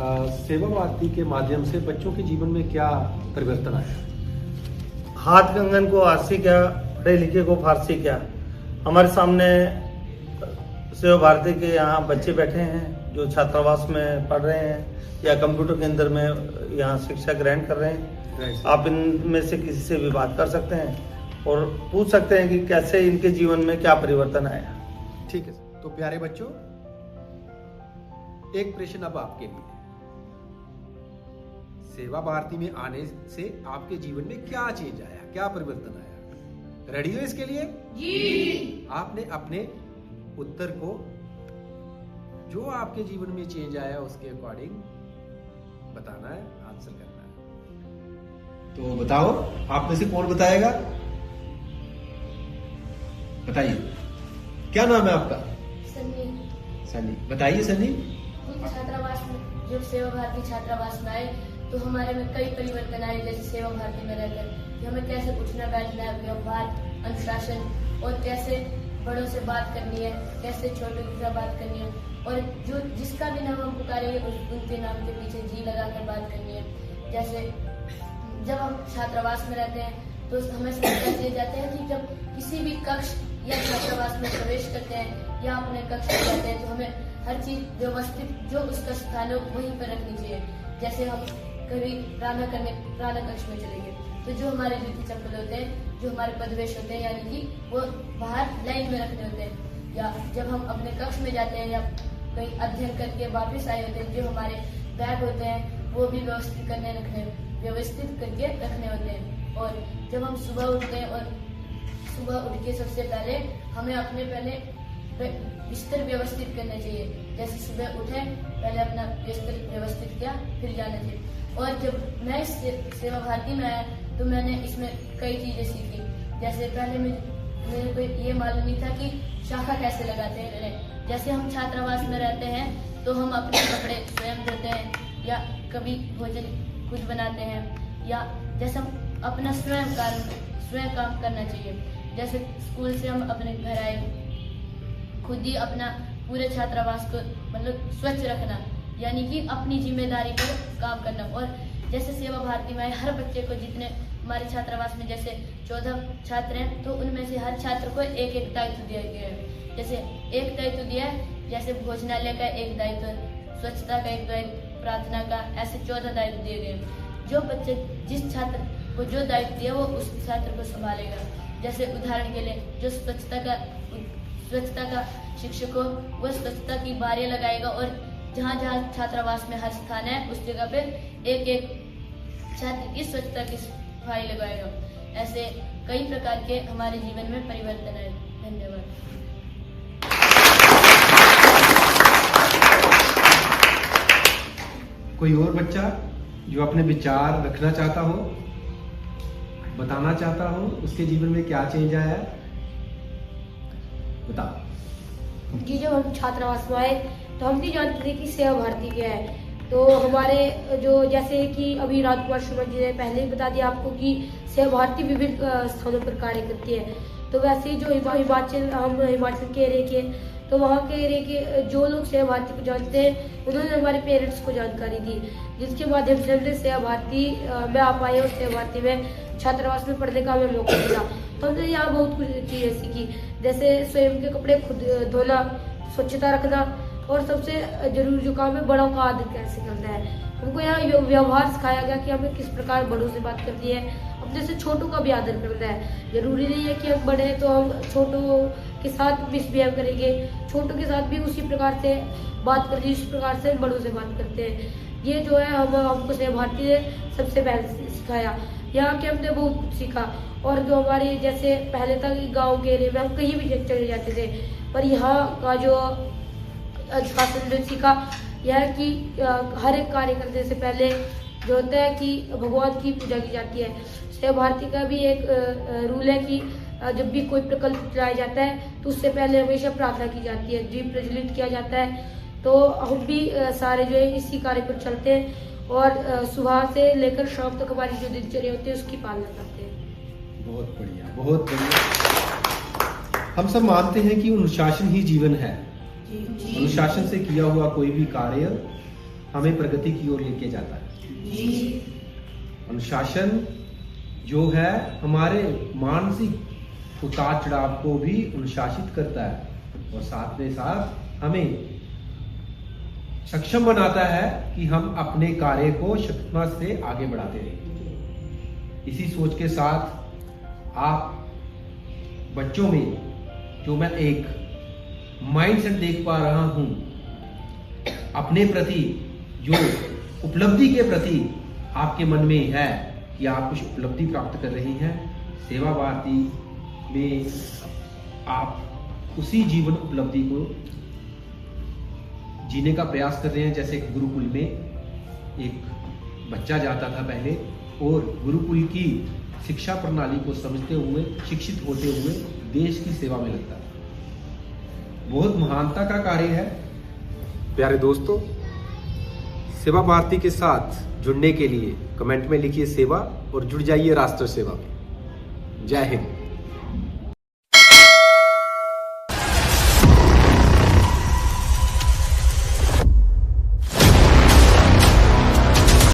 सेवा भारती के माध्यम से बच्चों के जीवन में क्या परिवर्तन आया? हाथ कंगन को आरसी क्या, पढ़े लिखे को फारसी क्या। हमारे सामने सेवा भारती के यहाँ बच्चे बैठे हैं जो छात्रावास में पढ़ रहे हैं या कंप्यूटर केंद्र में यहाँ शिक्षा ग्रहण कर रहे हैं। आप इनमें से किसी से भी बात कर सकते हैं और पूछ सकते हैं कि कैसे इनके जीवन में क्या परिवर्तन आया। ठीक है सर। तो प्यारे बच्चों, एक प्रश्न अब आपके लिए। सेवा भारती में आने से आपके जीवन में क्या चेंज आया, क्या परिवर्तन आया? रेडी हो इसके लिए? जी। आपने अपने उत्तर को जो आपके जीवन में चेंज आया उसके अकॉर्डिंग बताना है, आंसर करना है। तो बताओ, आप में से कौन बताएगा? बताइए, क्या नाम है आपका? सन्नी। सनी। बताइए सनी। छात्रावास में, जब सेवा भारती छात्रावास में आए तो हमारे में कई परिवर्तन आए। जैसे सेवा भारती में रहकर कि हमें कैसे उठना बैठना है, व्यवहार, अनुशासन, और कैसे बड़ों से बात करनी है, कैसे छोटों के साथ बात करनी है, और जो जिसका भी नाम हम पुकारेंगे उनके नाम के पीछे जी लगाकर बात करनी है। जैसे जब हम छात्रावास में रहते हैं तो हमें संदेश दिए जाते हैं कि जब किसी भी कक्ष या छात्रावास में प्रवेश करते हैं या अपने कक्ष में जाते हैं तो हमें हर चीज व्यवस्थित जो उसका स्थान है वहीं पर रखनी चाहिए। जैसे हम कभी प्रार्थना कक्ष में चले गए तो जो हमारे जूते चप्पल होते हैं, जो हमारे पदवेश होते हैं, यानी कि वो बाहर लाइन में रखने होते हैं। या जब हम अपने कक्ष में जाते हैं या कहीं अध्ययन करके वापस आए होते हैं, जो हमारे बैग होते हैं वो भी व्यवस्थित करके रखने होते हैं। और जब हम सुबह उठते हैं और सुबह उठ के सबसे पहले हमें अपने बिस्तर व्यवस्थित करना चाहिए। जैसे सुबह उठे, पहले अपना बिस्तर व्यवस्थित किया, फिर जाना चाहिए। और जब मैं इस सेवा भारती में आया तो मैंने इसमें कई चीजें सीखी। जैसे पहले मेरे को ये मालूम नहीं था कि शाखा कैसे लगाते हैं। जैसे हम छात्रावास में रहते हैं तो हम अपने कपड़े स्वयं धोते हैं या कभी भोजन खुद बनाते हैं, या जैसे हम अपना स्वयं काम करना चाहिए। जैसे स्कूल से हम अपने घर आए, खुद ही अपना पूरे छात्रावास को मतलब स्वच्छ रखना, यानी कि अपनी जिम्मेदारी पर काम करना। और जैसे सेवा भारती में हर बच्चे को, जितने हमारे छात्रावास में जैसे 14 छात्र हैं तो उनमें से हर छात्र को एक एक दायित्व दिया गया है। जैसे एक दायित्व दिया है, जैसे भोजनालय का एक दायित्व, स्वच्छता का एक दायित्व, प्रार्थना का, ऐसे 14 दायित्व दिए गए। जो बच्चे जिस छात्र को जो दायित्व दिया वो उस छात्र को संभालेगा। जैसे उदाहरण के लिए जो स्वच्छता का शिक्षक हो वह स्वच्छता की बारियां लगाएगा, और जहाँ जहाँ छात्रावास में हर स्थान है उस जगह पे एक एक छात्र की स्वच्छता की सफाई लगाएगा। ऐसे कई प्रकार के हमारे जीवन में परिवर्तन आए। धन्यवाद। कोई और बच्चा जो अपने विचार रखना चाहता हो, बताना चाहता हो, उसके जीवन में क्या चेंज आया? बताओ। जी, जब हम छात्रावास में आए तो हम नहीं जानते थे कि सेवा भारती क्या है। तो हमारे जो, जैसे कि अभी राजकुमार शर्मा जी ने पहले ही बता दिया आपको कि सेवा भारती विभिन्न स्थानों पर कार्य करती है। तो वैसे ही जो हम हिमाचल के एरिया के, तो वहाँ के एरिया के जो लोग सेवा भारती को जानते हैं उन्होंने हमारे पेरेंट्स को जानकारी दी, जिसके माध्यम से हमने सेवा भारती में आ पाए और सेवा भारती में छात्रावास में पढ़ने का हमें मौका मिला। तो हमने यहाँ बहुत कुछ चीजें सीखी, जैसे स्वयं के कपड़े खुद धोना, स्वच्छता रखना, और सबसे जरूरी जो काम है बड़ों का आदर कैसे करना है। हमको यहाँ व्यवहार सिखाया गया कि हमें किस प्रकार बड़ों से बात करनी है, अपने से छोटों का भी आदर करना है। जरूरी नहीं है कि हम बड़े हैं तो हम छोटों के साथ मिसबिहेव करेंगे, छोटों के साथ भी उसी प्रकार से बात करनी, इसी प्रकार से बड़ों से बात करते हैं। ये जो है हमको सेवा भारती ने सबसे पहले सिखाया। यहाँ के हमने बहुत कुछ सीखा। और जो हमारे जैसे पहले तक गाँव के एरिया में हम कहीं भी चले जाते थे, पर यहाँ का जो अनुशासन ने सीखा यह कि हर एक कार्य करने से पहले जो होता है कि भगवान की पूजा की जाती है। सेवा भारती का भी एक रूल है कि जब भी कोई प्रकल्प चलाया जाता है तो उससे पहले हमेशा प्रार्थना की जाती है, दीप प्रज्वलित किया जाता है। तो हम भी सारे जो है इसी कार्य पर चलते हैं और सुबह से लेकर शाम तक हमारी जो दिनचर्या होती है उसकी पालना करते हैं। बहुत बढ़िया, बहुत बढ़िया। हम सब मानते हैं कि अनुशासन ही जीवन है। अनुशासन से किया हुआ कोई भी कार्य हमें प्रगति की ओर लेके जाता है। अनुशासन जो है हमारे मानसिक उतार चढ़ाव को भी अनुशासित करता है और साथ में साथ हमें सक्षम बनाता है कि हम अपने कार्य को क्षमता से आगे बढ़ाते रहें। इसी सोच के साथ आप बच्चों में जो मैं एक माइंडसेट देख पा रहा हूं, अपने प्रति जो उपलब्धि के प्रति आपके मन में है कि आप कुछ उपलब्धि प्राप्त कर रही हैं, सेवा भारती में आप उसी जीवन उपलब्धि को जीने का प्रयास कर रहे हैं। जैसे गुरुकुल में एक बच्चा जाता था पहले और गुरुकुल की शिक्षा प्रणाली को समझते हुए, शिक्षित होते हुए देश की सेवा में लगता था। बहुत महानता का कार्य है। प्यारे दोस्तों, सेवा भारती के साथ जुड़ने के लिए कमेंट में लिखिए सेवा और जुड़ जाइए राष्ट्र सेवा में। जय हिंद।